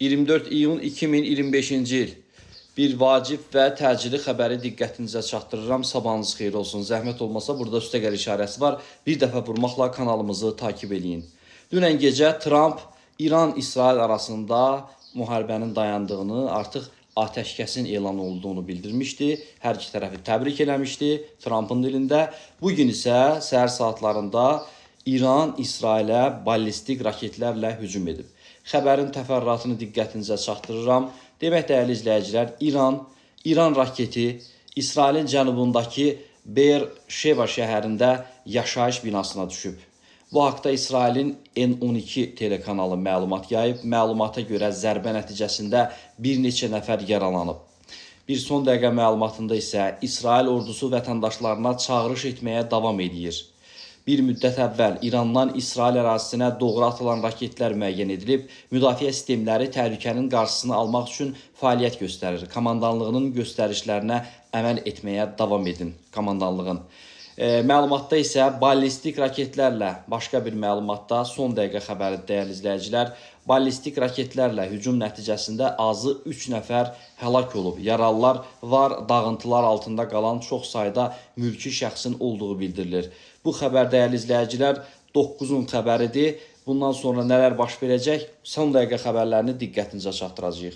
24 iyun 2025-ci il bir vacib və təcili xəbəri diqqətinizə çatdırıram. Sabahınız xeyir olsun. Zəhmət olmasa burada üstəgəl işarəsi var. Bir dəfə vurmaqla kanalımızı takip edin. Dünən gecə Trump İran-İsrail arasında müharibənin dayandığını, artıq atəşkəsin elan olduğunu bildirmişdi. Hər iki tərəfi təbrik eləmişdi Trump'ın dilində. Bugün isə səhər saatlarında İran İsrailə ballistik raketlərlə hücum edib. Xəbərin təfərrüatını diqqətinizə çatdırıram. Demək, dəyərli izləyicilər, İran raketi İsrailin cənubundakı Beer-Şeva şəhərində yaşayış binasına düşüb. Bu haqda İsrailin N12 telekanalı məlumat yayıb. Məlumata görə zərbə nəticəsində bir neçə nəfər yaralanıb. Bir son dəqiqə məlumatında isə İsrail ordusu vətəndaşlarına çağırış etməyə davam edir. Bir müddət əvvəl İrandan İsrail ərazisinə doğru atılan raketlər müəyyən edilib. Müdafiə sistemləri təhlükənin qarşısını almaq üçün fəaliyyət göstərir. Komandanlığının göstərişlərinə əməl etməyə davam edin. Komandanlığın. Məlumatda isə ballistik raketlərlə, başqa bir məlumatda son dəqiqə xəbəri dəyərli izləyicilər, ballistik raketlərlə hücum nəticəsində azı 3 nəfər həlak olub. Yaralılar var, dağıntılar altında qalan çox sayda mülki şəxsin olduğu bildirilir. Bu xəbər dəyərli izləyicilər 9-un xəbəridir. Bundan sonra nələr baş verəcək? Son dəqiqə xəbərlərini diqqətinizə çatdıracağıq.